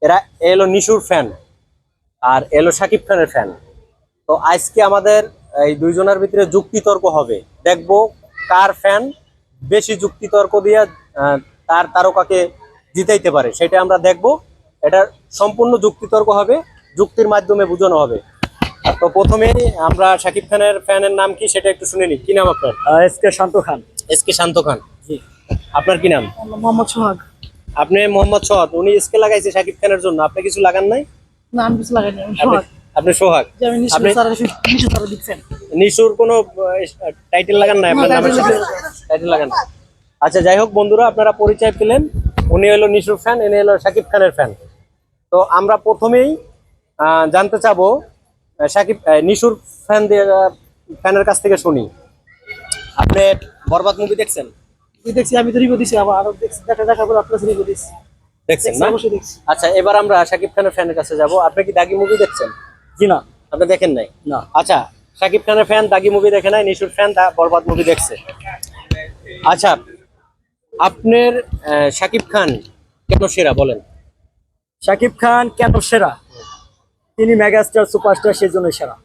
এরা এলো নিশুর ফ্যান আর এলো শাকিব খানের ফ্যান। তো আজকে আমাদের এই দুইজনের ভিতরে যুক্তিতর্ক হবে, দেখবো কার ফ্যান বেশি যুক্তিতর্ক দিয়ে তার তারকাকে জিতাইতে পারে, সেটা আমরা দেখবো। এটা সম্পূর্ণ যুক্তিতর্ক হবে, যুক্তির মাধ্যমে বোঝানো হবে। তো প্রথমেই আমরা শাকিব খানের ফ্যানের নাম কি সেটা একটু শুনে নিই। কি নাম আপনার? এসকে শান্ত খান। এসকে শান্ত খান। জি। আপনার কি নাম? মোহাম্মদ সোহাগ। আপনি মোহাম্মদ সোহাগ। উনি এসকে লাগাইছে শাকিব খানের জন্য, আপনি কিছু লাগান নাই? না, আমি কিছু লাগাইনি, আমি আপনি সোহাগ। আপনি সোহাগ। যে আমি নিশু আপনি স্যার দিচ্ছেন। নিশুর কোনো টাইটেল লাগান নাই আপনার নামের সাথে? টাইটেল লাগান না। আচ্ছা, যাই হোক বন্ধুরা, আপনারা পরিচয় পেলেন। উনি হলো নিশুর ফ্যান, ইনি হলো শাকিব খানের ফ্যান। তো আমরা প্রথমেই জানতে চাবো শাকিব নিশুর ফ্যানের কাছ থেকে শুনি। আপনি বরবাদ মুভি দেখছেন? দেখছি, আমি তো রিভিউ দিছি, আবার আরো দেখছি, দেখা পরে আপনার রিভিউ দিছি। দেখছেন না? অবশ্যই দেখছি। আচ্ছা, এবার আমরা শাকিব খানের ফ্যানের কাছে যাব। আপনি কি দাগি মুভি দেখছেন? জি না। আপনি দেখেন নাই? না। আচ্ছা, শাকিব খানের ফ্যান দাগি মুভি দেখে নাই, নিশুর ফ্যান বরবাদ মুভি দেখছে। আচ্ছা, আপনার শাকিব খান কেন সেরা বলেন? শাকিব খান কেন সেরা? তিনি মেগাস্টার সুপারস্টার, সেই জন্য সেরা।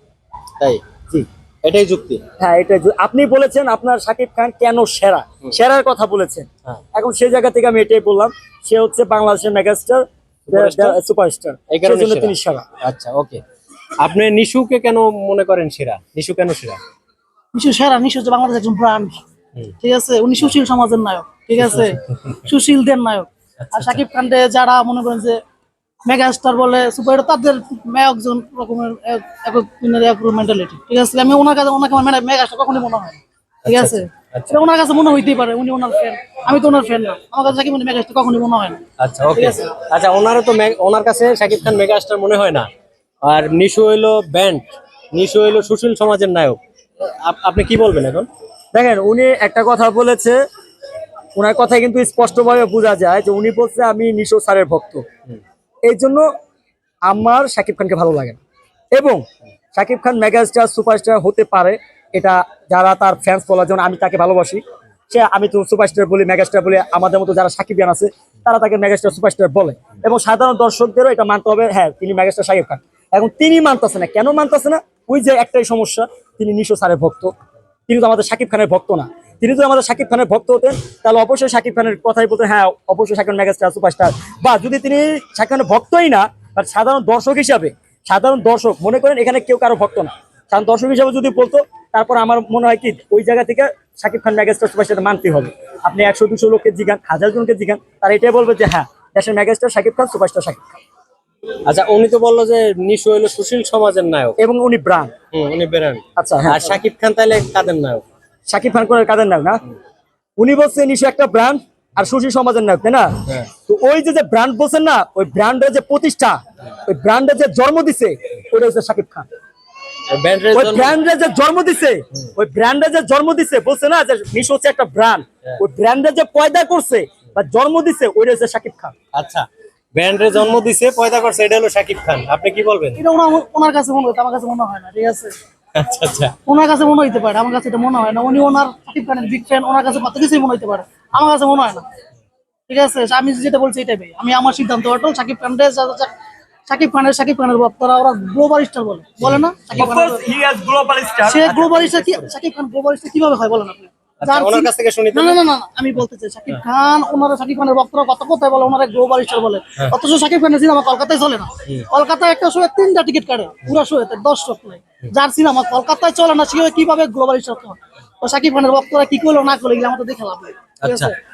তাই? জি, এটাই যুক্তি। হ্যাঁ, এটা আপনি বলেছেন আপনার শাকিব খান কেন সেরা, সেরার কথা বলেছেন। হ্যাঁ। এখন সেই জায়গা থেকে আমি এটাই বললাম, সে হচ্ছে বাংলাদেশের মেগাস্টার সুপারস্টার, এই সেই কারণে জন্য সেরা। তিনি সেরা। আচ্ছা, ওকে। আপনি নিশুকে কেন মনে করেন সেরা? নিশু কেন সেরা? নিশু সেরা, নিশু হচ্ছে বাংলাদেশের একজন ব্র্যান্ড। ঠিক আছে, উনি সুশীল সমাজের নায়ক, ঠিক আছে, সুশীলদের নায়ক। আর শাকিব খানকে যারা মনে করেন যে মেগাস্টার বলে, সুপার, তাদের একজন রকমের এক মেন্টালিটি। ঠিক আছে, আমি ওনার কাছে ওনাকে আমার মেগাস্টার কখনোই মনে হয় না। ঠিক আছে, আচ্ছা। এটা ওনার কাছে মনে হইতেই পারে, উনি ওনার ফ্যান, আমি তো ওনার ফ্যান না। আমার কাছে শাকিব খান মেগাস্টার কখনোই মনে হয় না। আচ্ছা, ওকে। আচ্ছা, ওনারও তো ওনার কাছে শাকিব খান মেগাস্টার মনে হয় না। আর নিশু হইলো ব্যান্ড, নিশু হইলো সুশীল সমাজের নায়ক। আপনি কি বলবেন এখন? দেখেন, উনি একটা কথা বলেছে, ওনার কথায় কিন্তু স্পষ্টভাবে বোঝা যায় যে উনি বলছে আমি নিশো স্যারের ভক্ত। এই জন্য আমার শাকিব খানকে ভালো লাগে না। এবং শাকিব খান মেগাস্টার সুপারস্টার হতে পারে, এটা যারা তার ফ্যান্স বলার জন্য, আমি তাকে ভালোবাসি। আমি তো সুপারস্টার বলি, মেগাস্টার বলি, আমাদের মতো যারা সাকিবিয়ান আছে তারা তাকে মেগাস্টার সুপারস্টার বলে। এবং সাধারণ দর্শকদেরও এটা মানতে হবে, হ্যাঁ তিনি মেগাস্টার শাকিব খান। এখন তিনি মানতেছে না, কেন মানতেছে না? ওই যে একটাই সমস্যা, তিনি নিশো স্যারের ভক্ত, তিনি তো আমাদের শাকিব খানের ভক্ত না। তিনি যদি আমাদের শাকিব খানের ভক্ত হতেন তাহলে অবশ্যই শাকিব খানের কথাই বলতেন, হ্যাঁ অবশ্যই শাকিব মেগাস্টার সুপারস্টার। বা যদি তিনি শাকিব খানের ভক্তই না, বাট সাধারণ দর্শক হিসাবে, সাধারণ দর্শক মনে করেন এখানে কেউ কারো ভক্ত না, সাধারণ দর্শক হিসাবে যদি বলতো, তারপর আমার মনে হয় কি ওই জায়গা থেকে শাকিব খান মেগাস্টার সুপারস্টার মানতে হবে। আপনি 100-200 লোককে জিগান, 1000 জনকে জিগান, তারা এটাই বলবে যে হ্যাঁ দেশের মেগাস্টার শাকিব খান, সুপারস্টার শাকিব খান। আচ্ছা, উনি তো বললো যে নিশু হইলো সুশীল সমাজের নায়ক এবং উনি ব্রান্ড। উনি ব্র্যান্ড। আচ্ছা, হ্যাঁ। আর শাকিব খান তাহলে কাদের নায়ক? শাকিব খান কোন কাদের নায়ক না? উনি বলছে নিশু একটা ব্র্যান্ড আর সুশীল সমাজের নায়ক, তাই না? তো ওই যে ব্র্যান্ড বলছেন না, ওই ব্র্যান্ডের যে প্রতিষ্ঠা, ওই ব্র্যান্ডের যে জন্ম দিছে, ওটা হচ্ছে শাকিব খান। ওই ব্র্যান্ডের যে জন্ম দিছে, ওই ব্র্যান্ডের যে জন্ম দিছে, বলছে না যে নিশু হচ্ছে একটা ব্র্যান্ড, ওই ব্র্যান্ডের যে পয়দা করছে বা জন্ম দিছে, ওইটা হচ্ছে শাকিব খান। আচ্ছা, ব্র্যান্ডের জন্ম দিছে, পয়দা করছে, এটা হলো শাকিব খান। আপনি কি বলবেন? এটা ওনার কাছে মনে হতো, আমার কাছে মনে হয় না। ঠিক আছে, আচ্ছা, আচ্ছা। ওনার কাছে মনে হইতে পারে, আমার কাছে এটা মনে হয় না। উনি ওনার শাকিব খানের বিগ ফ্যান, ওনার কাছে কত কিছুই মনে হইতে পারে, আমার কাছে মনে হয় না। ঠিক আছে, আমি যেটা বলছি এটাই ভাই, আমি আমার সিদ্ধান্ত অটল। শাকিব খানের ভক্তরা ওরা গ্লোবাল স্টার বলে না? শাকিব খান সে গ্লোবাল স্টার, কি শাকিব খান গ্লোবাল স্টার কিভাবে হয় বলেন আপনি? আচ্ছা, ওনার কাছ থেকে শুনি তো। না, আমি বলতে চাই, শাকিব খান, ওনারা শাকিব খানের ভক্তরা কত কথায় বলে ওনারা গ্লোবাল স্টার বলে, অথচ শাকিব খানের সিনেমা কলকাতায় চলে না। কলকাতায় একটা শোয়ে 3টা টিকিট কাটে, পুরো শোয়ে দর্শক নাই। যার সিনেমা কলকাতায় চলে না, সে কিভাবে গ্লোবাল স্টার হয়? তো শাকিব খানের ভক্তরা কি করলো না করলো, এগুলো আমাদের দেখে লাভ নেই। ঠিক আচ্ছা, আছে।